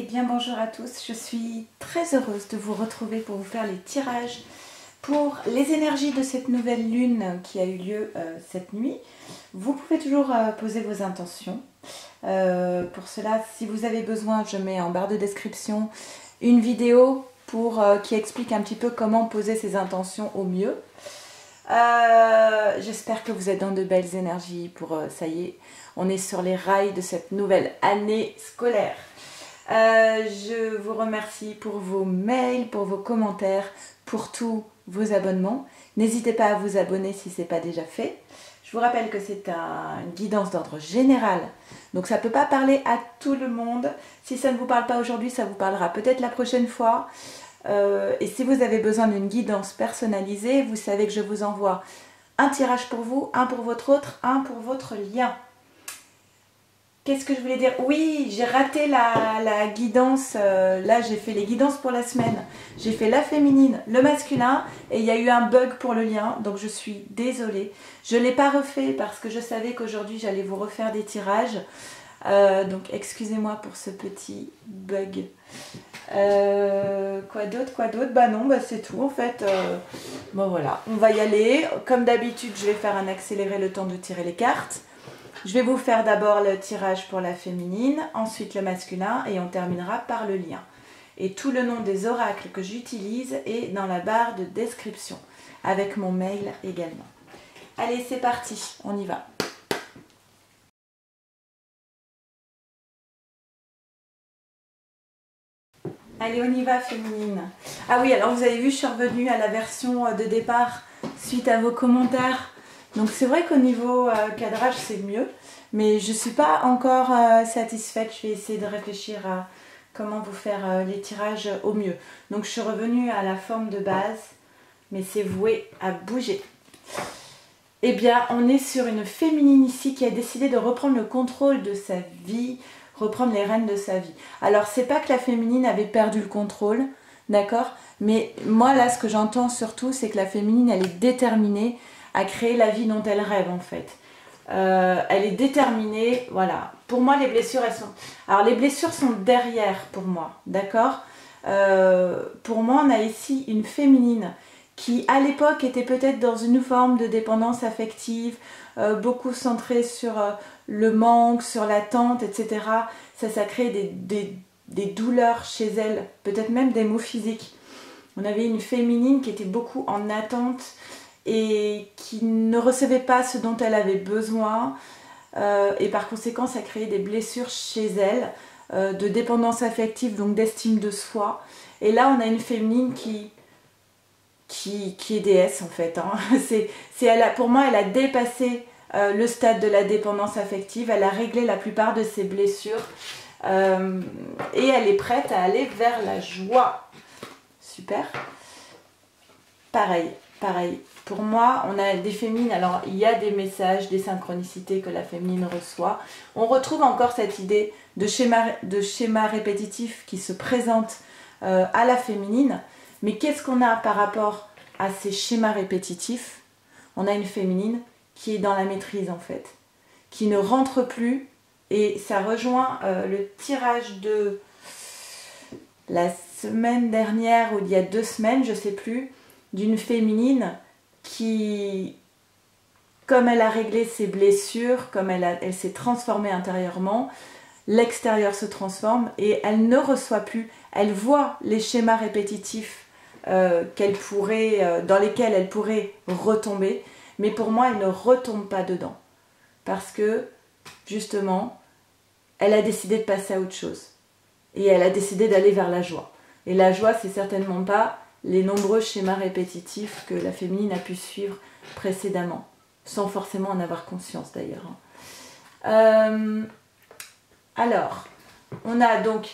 Eh bien bonjour à tous, je suis très heureuse de vous retrouver pour vous faire les tirages pour les énergies de cette nouvelle lune qui a eu lieu cette nuit. Vous pouvez toujours poser vos intentions. Pour cela, si vous avez besoin, je mets en barre de description une vidéo qui explique un petit peu comment poser ses intentions au mieux. J'espère que vous êtes dans de belles énergies pour ça y est, on est sur les rails de cette nouvelle année scolaire. Je vous remercie pour vos mails, pour vos commentaires, pour tous vos abonnements. N'hésitez pas à vous abonner si ce n'est pas déjà fait. Je vous rappelle que c'est une guidance d'ordre général, donc ça ne peut pas parler à tout le monde. Si ça ne vous parle pas aujourd'hui, ça vous parlera peut-être la prochaine fois. Et si vous avez besoin d'une guidance personnalisée, vous savez que je vous envoie un tirage pour vous, un pour votre autre, un pour votre lien. Qu'est-ce que je voulais dire? Oui, j'ai raté la guidance. Là, j'ai fait les guidances pour la semaine. J'ai fait la féminine, le masculin et il y a eu un bug pour le lien. Donc, je suis désolée. Je ne l'ai pas refait parce que je savais qu'aujourd'hui, j'allais vous refaire des tirages. Donc, excusez-moi pour ce petit bug. Quoi d'autre? Bah non, bah c'est tout en fait. Bon, voilà, on va y aller. Comme d'habitude, je vais faire un accéléré le temps de tirer les cartes. Je vais vous faire d'abord le tirage pour la féminine, ensuite le masculin et on terminera par le lien. Et tout le nom des oracles que j'utilise est dans la barre de description, avec mon mail également. Allez, c'est parti, on y va. Allez, on y va, féminine. Ah oui, alors vous avez vu, je suis revenue à la version de départ suite à vos commentaires. Donc c'est vrai qu'au niveau cadrage, c'est mieux. Mais je ne suis pas encore satisfaite. Je vais essayer de réfléchir à comment vous faire les tirages au mieux. Donc je suis revenue à la forme de base. Mais c'est voué à bouger. Eh bien, on est sur une féminine ici qui a décidé de reprendre le contrôle de sa vie, reprendre les rênes de sa vie. Alors, c'est pas que la féminine avait perdu le contrôle, d'accord? Mais moi, là, ce que j'entends surtout, c'est que la féminine, elle est déterminée à créer la vie dont elle rêve, en fait. Elle est déterminée, voilà. Pour moi, les blessures, elles sont... Alors, les blessures sont derrière, pour moi, d'accord? Pour moi, on a ici une féminine qui, à l'époque, était peut-être dans une forme de dépendance affective, beaucoup centrée sur le manque, sur l'attente, etc. Ça crée des douleurs chez elle, peut-être même des maux physiques. On avait une féminine qui était beaucoup en attente et qui ne recevait pas ce dont elle avait besoin. Et par conséquent, ça créait des blessures chez elle, de dépendance affective, donc d'estime de soi. Et là, on a une féminine qui est déesse en fait. Hein. Pour moi, elle a dépassé le stade de la dépendance affective, elle a réglé la plupart de ses blessures et elle est prête à aller vers la joie. Super. Pareil. Pour moi, on a des féminines, alors il y a des messages, des synchronicités que la féminine reçoit. On retrouve encore cette idée de schéma répétitif qui se présente à la féminine. Mais qu'est-ce qu'on a par rapport à ces schémas répétitifs? On a une féminine qui est dans la maîtrise en fait, qui ne rentre plus, et ça rejoint le tirage de la semaine dernière ou il y a 2 semaines, je ne sais plus, d'une féminine qui, comme elle a réglé ses blessures, comme elle s'est transformée intérieurement, l'extérieur se transforme et elle ne reçoit plus, elle voit les schémas répétitifs dans lesquels elle pourrait retomber, mais pour moi elle ne retombe pas dedans parce que justement elle a décidé de passer à autre chose et elle a décidé d'aller vers la joie. Et la joie, c'est certainement pas les nombreux schémas répétitifs que la féminine a pu suivre précédemment, sans forcément en avoir conscience d'ailleurs. Alors, on a donc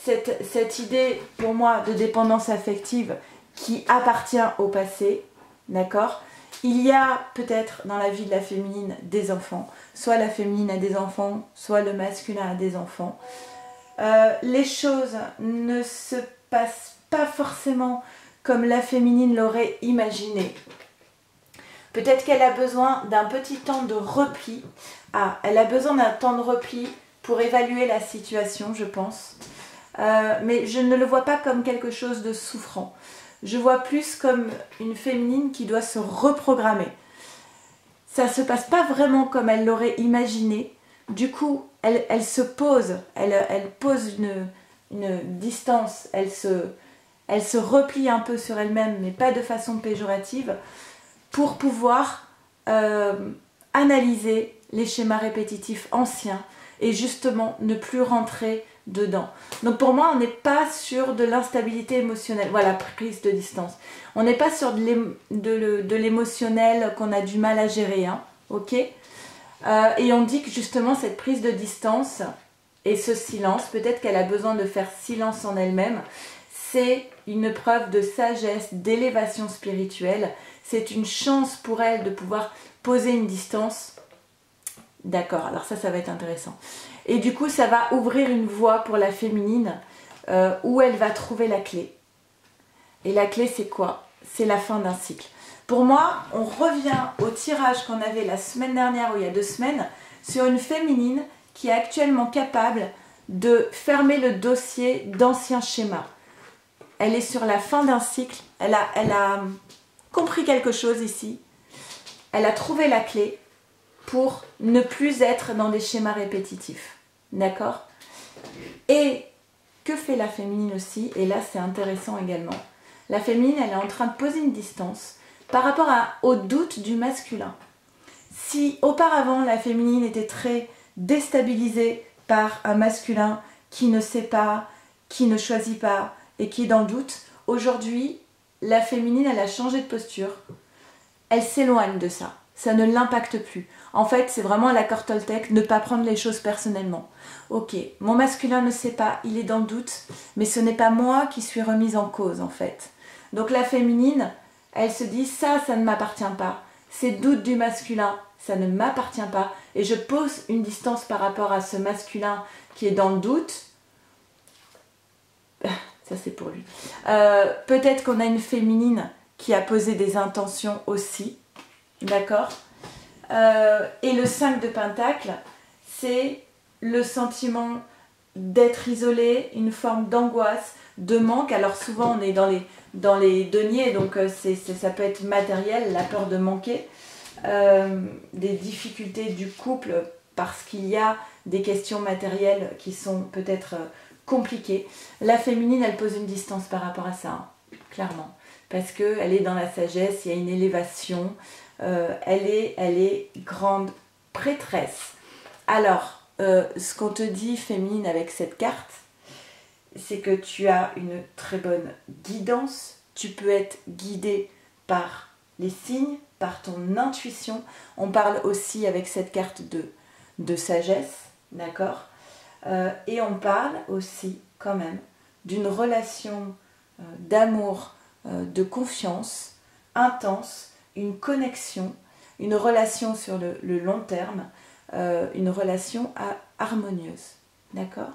cette idée pour moi de dépendance affective qui appartient au passé, d'accord? Il y a peut-être dans la vie de la féminine des enfants, soit la féminine a des enfants, soit le masculin a des enfants. Les choses ne se passent pas forcément comme la féminine l'aurait imaginé. Peut-être qu'elle a besoin d'un petit temps de repli. Elle a besoin d'un temps de repli pour évaluer la situation, je pense. mais je ne le vois pas comme quelque chose de souffrant. Je vois plus comme une féminine qui doit se reprogrammer. Ça ne se passe pas vraiment comme elle l'aurait imaginé. Du coup, elle se pose, elle pose une distance, elle se replie un peu sur elle-même, mais pas de façon péjorative, pour pouvoir analyser les schémas répétitifs anciens et justement ne plus rentrer dedans. Donc pour moi, on n'est pas sur de l'instabilité émotionnelle, voilà, prise de distance. On n'est pas sur de l'émotionnel qu'on a du mal à gérer, hein, ok. Et on dit que justement cette prise de distance et ce silence, peut-être qu'elle a besoin de faire silence en elle-même, c'est une preuve de sagesse, d'élévation spirituelle. C'est une chance pour elle de pouvoir poser une distance. D'accord, alors ça va être intéressant. Et du coup, ça va ouvrir une voie pour la féminine où elle va trouver la clé. Et la clé, c'est quoi? C'est la fin d'un cycle. Pour moi, on revient au tirage qu'on avait la semaine dernière ou il y a 2 semaines sur une féminine qui est actuellement capable de fermer le dossier d'anciens schémas. Elle est sur la fin d'un cycle, elle a compris quelque chose ici, elle a trouvé la clé pour ne plus être dans des schémas répétitifs. D'accord? Et que fait la féminine aussi? Et là, c'est intéressant également. La féminine, elle est en train de poser une distance par rapport au doute du masculin. Si auparavant, la féminine était très déstabilisée par un masculin qui ne sait pas, qui ne choisit pas et qui est dans le doute, aujourd'hui, la féminine, elle a changé de posture. Elle s'éloigne de ça. Ça ne l'impacte plus. En fait, c'est vraiment l'accord Toltec, ne pas prendre les choses personnellement. Ok, mon masculin ne sait pas, il est dans le doute, mais ce n'est pas moi qui suis remise en cause en fait. Donc la féminine, elle se dit ça ne m'appartient pas. Ces doutes du masculin, ça ne m'appartient pas. Et je pose une distance par rapport à ce masculin qui est dans le doute. Ça c'est pour lui. Peut-être qu'on a une féminine qui a posé des intentions aussi. D'accord? Et le 5 de Pentacle, c'est le sentiment d'être isolé, une forme d'angoisse, de manque. Alors souvent on est dans les deniers, donc ça peut être matériel, la peur de manquer, des difficultés du couple parce qu'il y a des questions matérielles qui sont peut-être compliquées. La féminine, elle pose une distance par rapport à ça, hein, clairement, parce qu'elle est dans la sagesse, il y a une élévation, elle est grande prêtresse. Alors, ce qu'on te dit, féminine, avec cette carte, c'est que tu as une très bonne guidance. Tu peux être guidée par les signes, par ton intuition. On parle aussi avec cette carte de sagesse, d'accord? Et on parle aussi quand même d'une relation d'amour, de confiance intense, une connexion, une relation sur le long terme, une relation harmonieuse. D'accord?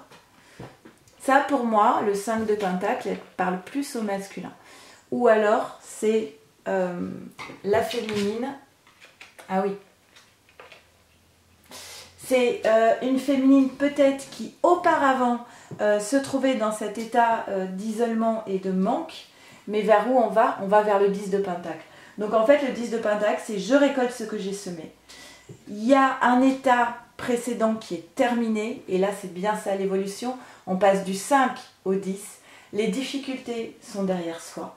Ça, pour moi, le 5 de Pentacle, elle parle plus au masculin. Ou alors, c'est la féminine. Ah oui. C'est une féminine peut-être qui, auparavant, se trouvait dans cet état d'isolement et de manque. Mais vers où on va? On va vers le 10 de Pentacle. Donc en fait, le 10 de Pentacle, c'est je récolte ce que j'ai semé. Il y a un état précédent qui est terminé, et là c'est bien ça l'évolution, on passe du 5 au 10, les difficultés sont derrière soi.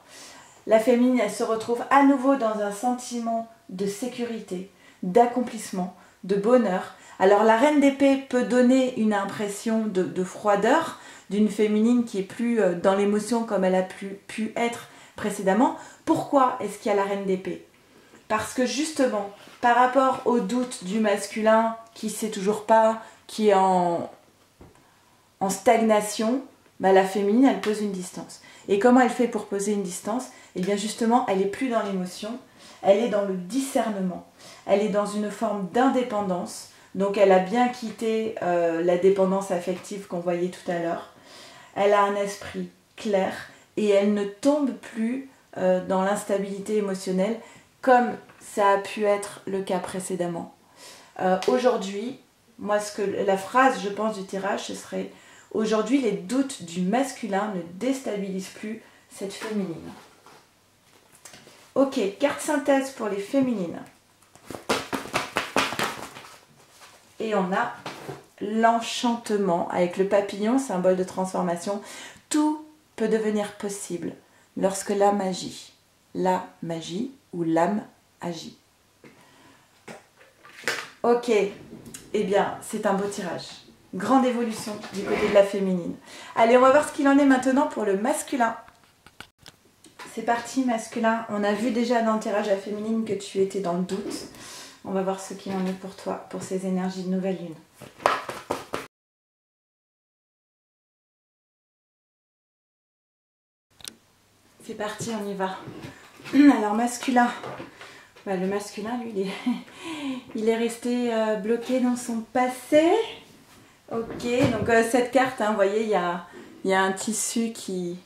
La féminine, elle se retrouve à nouveau dans un sentiment de sécurité, d'accomplissement, de bonheur. Alors la reine d'épée peut donner une impression de froideur d'une féminine qui est plus dans l'émotion comme elle a pu être précédemment. Pourquoi est-ce qu'il y a la reine d'épée? Parce que justement, par rapport au doute du masculin qui ne sait toujours pas, qui est en stagnation, bah, la féminine, elle pose une distance. Et comment elle fait pour poser une distance? Eh bien justement, elle n'est plus dans l'émotion, elle est dans le discernement. Elle est dans une forme d'indépendance. Donc elle a bien quitté la dépendance affective qu'on voyait tout à l'heure. Elle a un esprit clair et elle ne tombe plus dans l'instabilité émotionnelle comme ça a pu être le cas précédemment. Aujourd'hui, moi la phrase je pense du tirage ce serait: Aujourd'hui, les doutes du masculin ne déstabilisent plus cette féminine. Ok, carte synthèse pour les féminines. Et on a l'enchantement avec le papillon, symbole de transformation. Tout peut devenir possible lorsque la magie ou l'âme agit. Ok, eh bien, c'est un beau tirage. Grande évolution du côté de la féminine. Allez, on va voir ce qu'il en est maintenant pour le masculin. C'est parti, masculin. On a vu déjà dans le tirage à la féminine que tu étais dans le doute. On va voir ce qu'il en est pour toi, pour ces énergies de nouvelle lune. C'est parti, on y va. Alors, masculin. Bah, le masculin, lui, il est resté bloqué dans son passé. Ok, donc cette carte, hein, vous voyez, il y a un tissu qui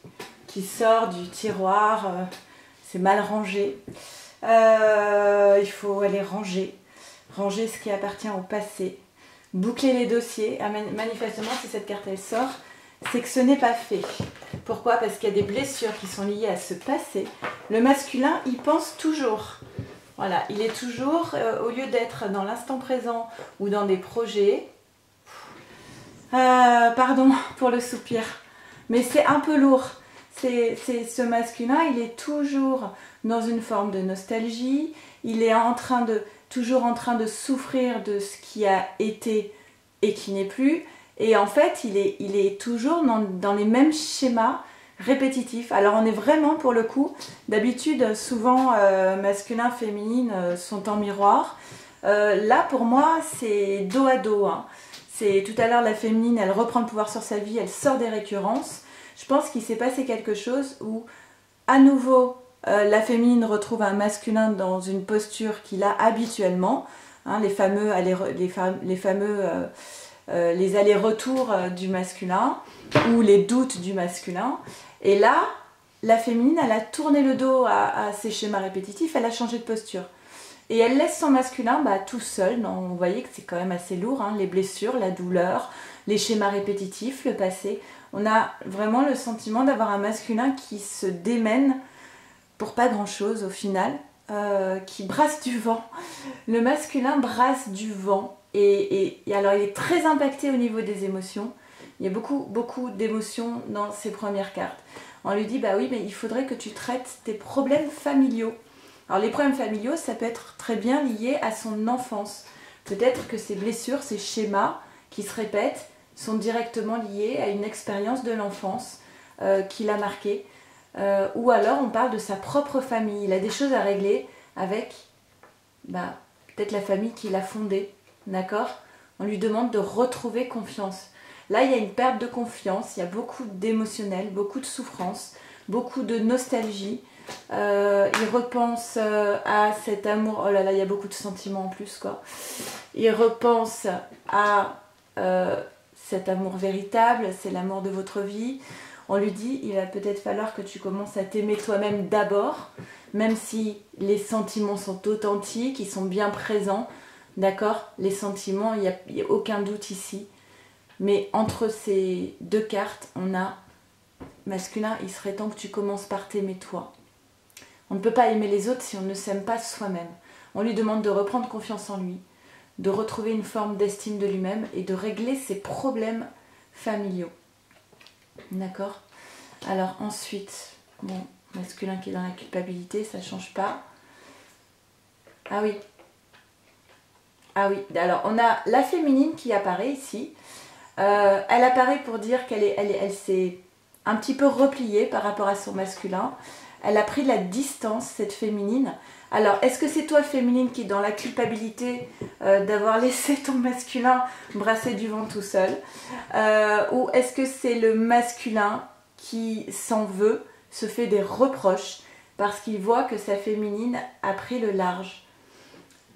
sort du tiroir. C'est mal rangé. Il faut aller ranger ce qui appartient au passé. Boucler les dossiers. Manifestement, si cette carte, elle sort, c'est que ce n'est pas fait. Pourquoi? Parce qu'il y a des blessures qui sont liées à ce passé. Le masculin, il pense toujours. Voilà, il est toujours, au lieu d'être dans l'instant présent ou dans des projets, pardon pour le soupir, mais c'est un peu lourd. Ce masculin, il est toujours dans une forme de nostalgie, il est toujours en train de souffrir de ce qui a été et qui n'est plus, et en fait, il est toujours dans les mêmes schémas répétitifs. Alors on est vraiment, pour le coup, d'habitude souvent masculin, féminine sont en miroir. Là pour moi c'est dos à dos, hein. C'est tout à l'heure la féminine, elle reprend le pouvoir sur sa vie, elle sort des récurrences. Je pense qu'il s'est passé quelque chose où à nouveau la féminine retrouve un masculin dans une posture qu'il a habituellement, hein, les allers-retours du masculin ou les doutes du masculin. Et là, la féminine, elle a tourné le dos à ces schémas répétitifs, elle a changé de posture. Et elle laisse son masculin tout seul. Vous voyez que c'est quand même assez lourd, hein, les blessures, la douleur, les schémas répétitifs, le passé. On a vraiment le sentiment d'avoir un masculin qui se démène pour pas grand-chose au final, qui brasse du vent. Le masculin brasse du vent. Et alors, il est très impacté au niveau des émotions. Il y a beaucoup d'émotions dans ces premières cartes. On lui dit, bah oui, mais il faudrait que tu traites tes problèmes familiaux. Alors les problèmes familiaux, ça peut être très bien lié à son enfance. Peut-être que ces blessures, ces schémas qui se répètent, sont directement liés à une expérience de l'enfance qui l'a marqué. Ou alors on parle de sa propre famille. Il a des choses à régler avec peut-être la famille qu'il a fondée. D'accord? On lui demande de retrouver confiance. Là, il y a une perte de confiance, il y a beaucoup d'émotionnel, beaucoup de souffrance, beaucoup de nostalgie. Il repense à cet amour. Oh là là, il y a beaucoup de sentiments en plus, quoi. Il repense à cet amour véritable, c'est l'amour de votre vie. On lui dit, il va peut-être falloir que tu commences à t'aimer toi-même d'abord, même si les sentiments sont authentiques, ils sont bien présents. D'accord? Les sentiments, il n'y a aucun doute ici. Mais entre ces deux cartes, on a masculin, il serait temps que tu commences par t'aimer toi. On ne peut pas aimer les autres si on ne s'aime pas soi-même. On lui demande de reprendre confiance en lui, de retrouver une forme d'estime de lui-même et de régler ses problèmes familiaux. D'accord? Alors ensuite, bon, masculin qui est dans la culpabilité, ça ne change pas. Ah oui. Ah oui, alors on a la féminine qui apparaît ici. Elle apparaît pour dire qu'elle s'est un petit peu repliée par rapport à son masculin. Elle a pris la distance, cette féminine. Alors, est-ce que c'est toi, féminine, qui est dans la culpabilité d'avoir laissé ton masculin brasser du vent tout seul, ou est-ce que c'est le masculin qui s'en veut, se fait des reproches parce qu'il voit que sa féminine a pris le large?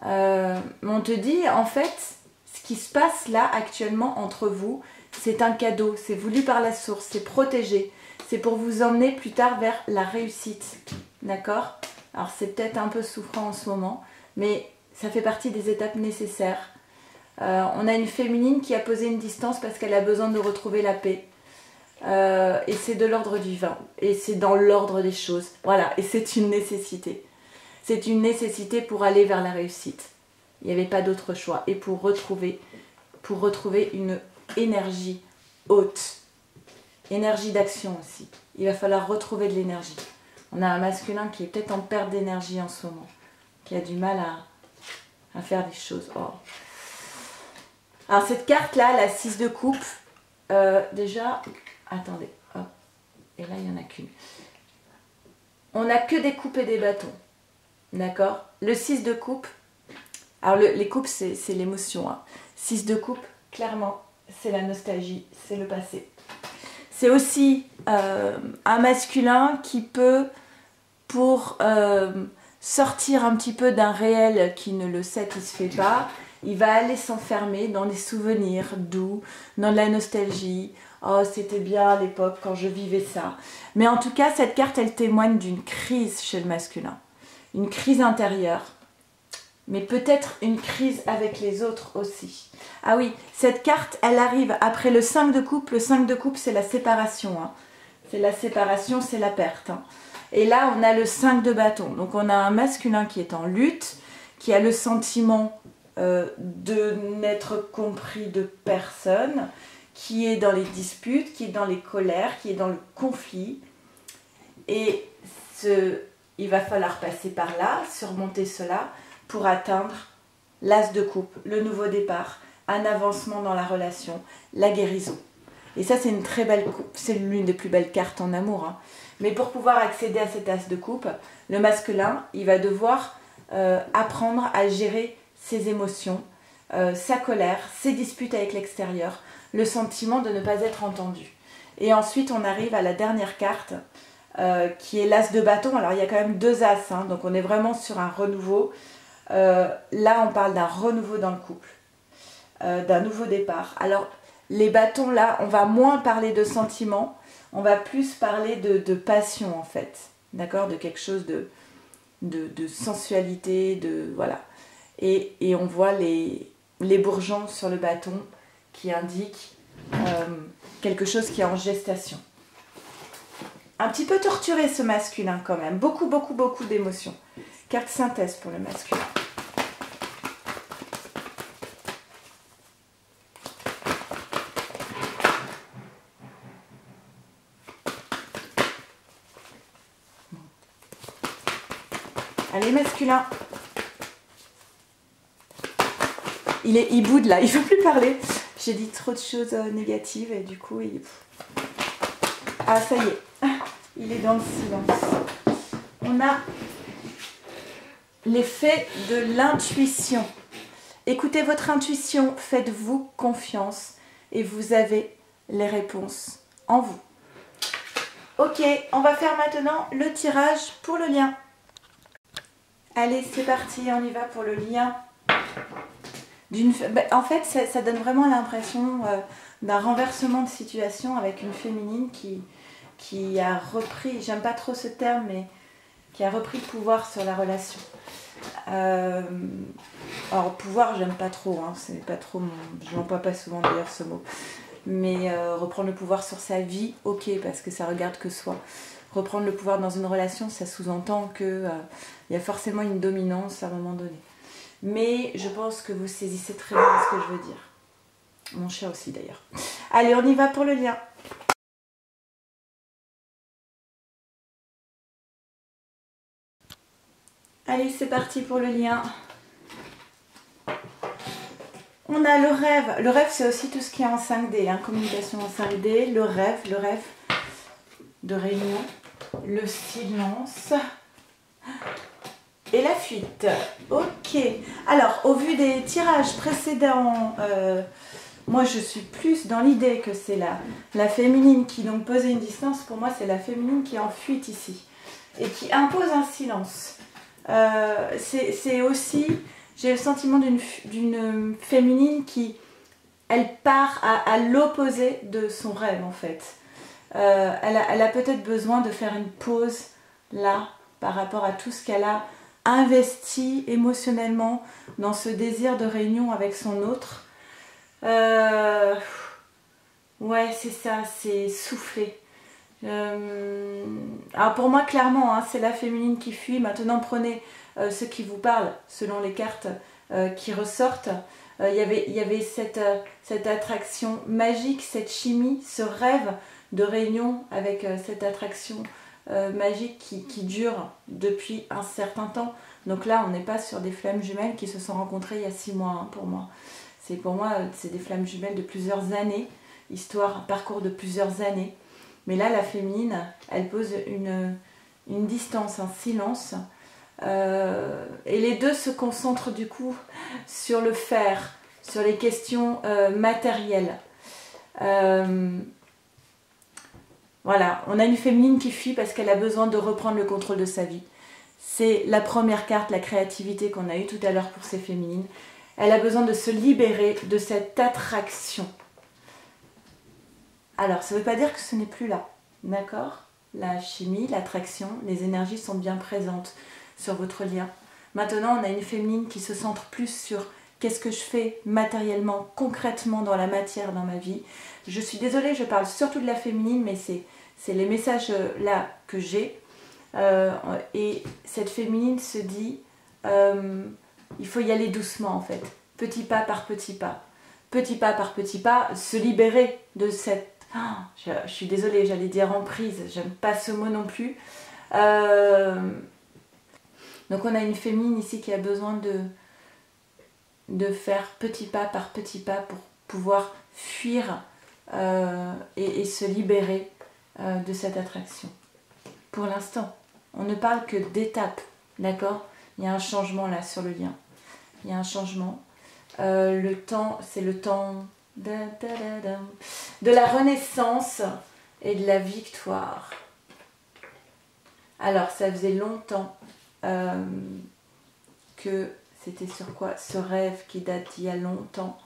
On te dit, en fait, ce qui se passe là actuellement entre vous, c'est un cadeau, c'est voulu par la source, c'est protégé. C'est pour vous emmener plus tard vers la réussite. D'accord? Alors c'est peut-être un peu souffrant en ce moment, mais ça fait partie des étapes nécessaires. On a une féminine qui a posé une distance parce qu'elle a besoin de retrouver la paix. Et c'est de l'ordre du vin. Et c'est dans l'ordre des choses. Voilà, et c'est une nécessité. C'est une nécessité pour aller vers la réussite. Il n'y avait pas d'autre choix. Et pour retrouver une énergie haute. Énergie d'action aussi. Il va falloir retrouver de l'énergie. On a un masculin qui est peut-être en perte d'énergie en ce moment. Qui a du mal à faire des choses. Oh. Alors cette carte-là, la 6 de coupe, déjà, attendez, hop, et là il n'y en a qu'une. On n'a que des coupes et des bâtons, d'accord? Le 6 de coupe, alors les coupes c'est l'émotion, hein. 6 de coupe, clairement, c'est la nostalgie, c'est le passé. C'est aussi un masculin qui peut, pour sortir un petit peu d'un réel qui ne le satisfait pas, il va aller s'enfermer dans des souvenirs doux, dans de la nostalgie. Oh, c'était bien à l'époque quand je vivais ça. Mais en tout cas, cette carte, elle témoigne d'une crise chez le masculin. Une crise intérieure. Mais peut-être une crise avec les autres aussi. Ah oui, cette carte, elle arrive après le 5 de coupe. Le 5 de coupe, c'est la séparation. Hein. C'est la séparation, c'est la perte. Hein. Et là, on a le 5 de bâton. Donc, on a un masculin qui est en lutte, qui a le sentiment de n'être compris de personne, qui est dans les disputes, qui est dans les colères, qui est dans le conflit. Et il va falloir passer par là, surmonter cela, pour atteindre l'as de coupe, le nouveau départ, un avancement dans la relation, la guérison. Et ça, c'est une très belle coupe, c'est l'une des plus belles cartes en amour. Hein. Mais pour pouvoir accéder à cet as de coupe, le masculin, il va devoir apprendre à gérer ses émotions, sa colère, ses disputes avec l'extérieur, le sentiment de ne pas être entendu. Et ensuite, on arrive à la dernière carte, qui est l'as de bâton. Alors, il y a quand même deux as, hein, donc on est vraiment sur un renouveau. Là, on parle d'un renouveau dans le couple, d'un nouveau départ. Alors, les bâtons, là, on va moins parler de sentiments, on va plus parler de passion, en fait. D'accord? De quelque chose de sensualité, voilà. Et on voit les bourgeons sur le bâton qui indiquent quelque chose qui est en gestation. Un petit peu torturé ce masculin quand même. Beaucoup d'émotions. Carte synthèse pour le masculin. Allez, masculin. Il boude là, il ne veut plus parler. J'ai dit trop de choses négatives et du coup, Ah, ça y est. Il est dans le silence. On a l'effet de l'intuition. Écoutez votre intuition, faites-vous confiance et vous avez les réponses en vous. Ok, on va faire maintenant le tirage pour le lien. Allez, c'est parti, on y va pour le lien. En fait, ça donne vraiment l'impression d'un renversement de situation avec une féminine qui a repris, j'aime pas trop ce terme, mais qui a repris le pouvoir sur la relation. Alors, pouvoir, j'aime pas trop, hein, c'est pas trop je n'emploie pas souvent d'ailleurs ce mot. Mais reprendre le pouvoir sur sa vie, ok, parce que ça regarde que soi. Reprendre le pouvoir dans une relation, ça sous-entend qu'il y a forcément une dominance à un moment donné. Mais je pense que vous saisissez très bien ce que je veux dire. Mon chat aussi d'ailleurs. Allez, on y va pour le lien. Allez, c'est parti pour le lien. On a le rêve. Le rêve, c'est aussi tout ce qui est en 5D, hein, communication en 5D. Le rêve de réunion. Le silence. Et la fuite. Ok. Alors, au vu des tirages précédents, moi je suis plus dans l'idée que c'est la féminine qui donc posait une distance. Pour moi, c'est la féminine qui est en fuite ici. Et qui impose un silence. C'est aussi, j'ai le sentiment d'une féminine qui, elle part à l'opposé de son rêve en fait. Elle a peut-être besoin de faire une pause là par rapport à tout ce qu'elle a investi émotionnellement dans ce désir de réunion avec son autre. Ouais, c'est ça, c'est souffler. Alors pour moi, clairement, hein, c'est la féminine qui fuit. Maintenant, prenez ce qui vous parle selon les cartes qui ressortent. Il y avait cette attraction magique, cette chimie, ce rêve de réunion avec cette attraction magique qui dure depuis un certain temps. Donc là, on n'est pas sur des flammes jumelles qui se sont rencontrées il y a 6 mois, hein, pour moi. Pour moi, c'est des flammes jumelles de plusieurs années, un parcours de plusieurs années. Mais là, la féminine, elle pose une distance, un silence. Et les deux se concentrent du coup sur le faire, sur les questions matérielles. Voilà, on a une féminine qui fuit parce qu'elle a besoin de reprendre le contrôle de sa vie. C'est la première carte, la créativité qu'on a eue tout à l'heure pour ces féminines. Elle a besoin de se libérer de cette attraction. Alors, ça ne veut pas dire que ce n'est plus là, d'accord? La chimie, l'attraction, les énergies sont bien présentes sur votre lien. Maintenant, on a une féminine qui se centre plus sur qu'est-ce que je fais matériellement, concrètement dans la matière, dans ma vie. Je suis désolée, je parle surtout de la féminine, mais c'est les messages là que j'ai. Et cette féminine se dit, il faut y aller doucement en fait, petit pas par petit pas. Petit pas par petit pas, se libérer de cette... Oh, je suis désolée, j'allais dire emprise, j'aime pas ce mot non plus. Donc on a une féminine ici qui a besoin de faire petit pas par petit pas pour pouvoir fuir et se libérer de cette attraction. Pour l'instant, on ne parle que d'étapes, d'accord? Il y a un changement là sur le lien. Il y a un changement. Le temps, c'est le temps de la renaissance et de la victoire. Alors, ça faisait longtemps que c'était sur quoi? Ce rêve qui date d'il y a longtemps.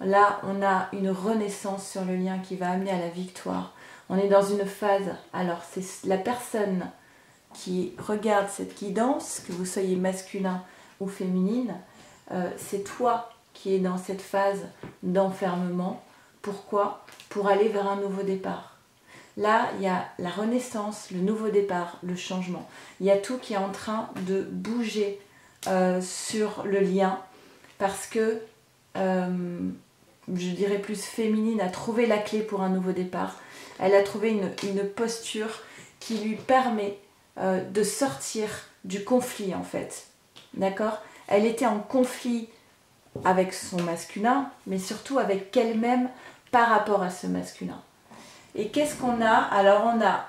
Là, on a une renaissance sur le lien qui va amener à la victoire. On est dans une phase, alors c'est la personne qui regarde cette guidance, que vous soyez masculin ou féminine, c'est toi qui es dans cette phase d'enfermement. Pourquoi? Pour aller vers un nouveau départ. Là, il y a la renaissance, le nouveau départ, le changement. Il y a tout qui est en train de bouger sur le lien parce que, je dirais plus féminine, a trouvé la clé pour un nouveau départ. Elle a trouvé une posture qui lui permet de sortir du conflit en fait. D'accord? Elle était en conflit avec son masculin, mais surtout avec elle-même par rapport à ce masculin. Et qu'est-ce qu'on a? Alors on a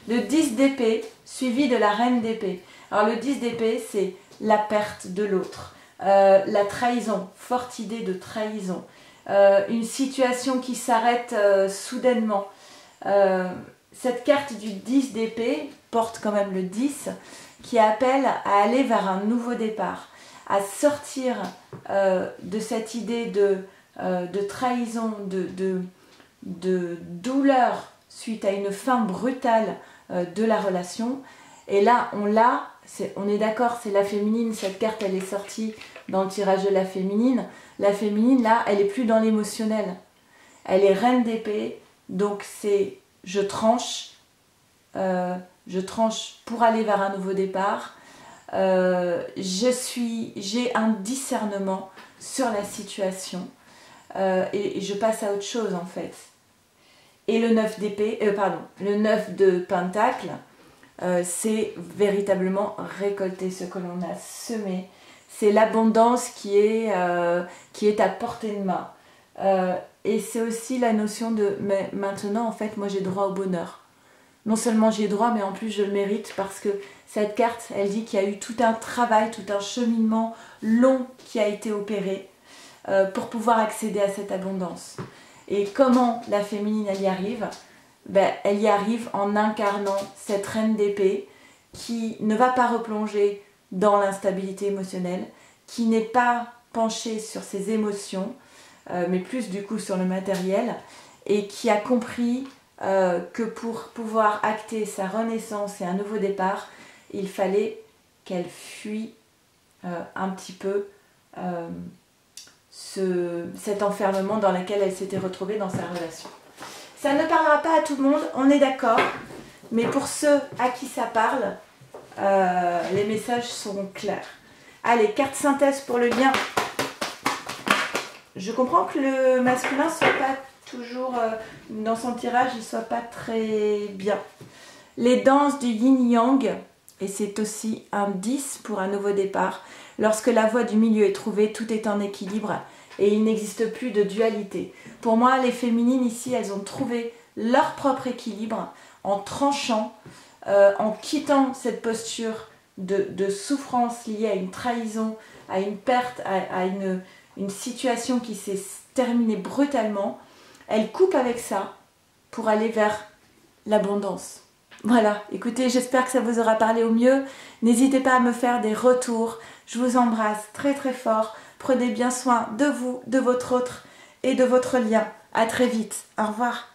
le 10 d'épée suivi de la reine d'épée. Alors le 10 d'épée, c'est la perte de l'autre, la trahison, forte idée de trahison, une situation qui s'arrête soudainement. Cette carte du 10 d'épée porte quand même le 10 qui appelle à aller vers un nouveau départ, à sortir de cette idée de trahison, de douleur suite à une fin brutale de la relation. Et là, on est d'accord, c'est la féminine, cette carte elle est sortie dans le tirage de la féminine. La féminine, là, elle est plus dans l'émotionnel. Elle est reine d'épée, donc c'est je tranche pour aller vers un nouveau départ. J'ai un discernement sur la situation et je passe à autre chose en fait. Et le 9 d'épée, le 9 de pentacle, c'est véritablement récolter ce que l'on a semé. C'est l'abondance qui est à portée de main. Et c'est aussi la notion de mais maintenant en fait moi j'ai droit au bonheur. Non seulement j'ai droit mais en plus je le mérite parce que cette carte elle dit qu'il y a eu tout un travail, tout un cheminement long qui a été opéré pour pouvoir accéder à cette abondance. Et comment la féminine elle y arrive? Ben, elle y arrive en incarnant cette reine d'épée qui ne va pas replonger dans l'instabilité émotionnelle, qui n'est pas penchée sur ses émotions, mais plus du coup sur le matériel, et qui a compris que pour pouvoir acter sa renaissance et un nouveau départ, il fallait qu'elle fuit un petit peu cet enfermement dans lequel elle s'était retrouvée dans sa relation. Ça ne parlera pas à tout le monde, on est d'accord, mais pour ceux à qui ça parle, les messages seront clairs. Allez, carte synthèse pour le lien. Je comprends que le masculin ne soit pas toujours, dans son tirage, il ne soit pas très bien. Les danses du yin-yang, et c'est aussi un 10 pour un nouveau départ. Lorsque la voie du milieu est trouvée, tout est en équilibre et il n'existe plus de dualité. Pour moi, les féminines ici, elles ont trouvé leur propre équilibre en tranchant, en quittant cette posture de souffrance liée à une trahison, à une perte, à une situation qui s'est terminée brutalement. Elles coupent avec ça pour aller vers l'abondance. Voilà, écoutez, j'espère que ça vous aura parlé au mieux. N'hésitez pas à me faire des retours. Je vous embrasse très très fort. Prenez bien soin de vous, de votre autre et de votre lien. À très vite. Au revoir.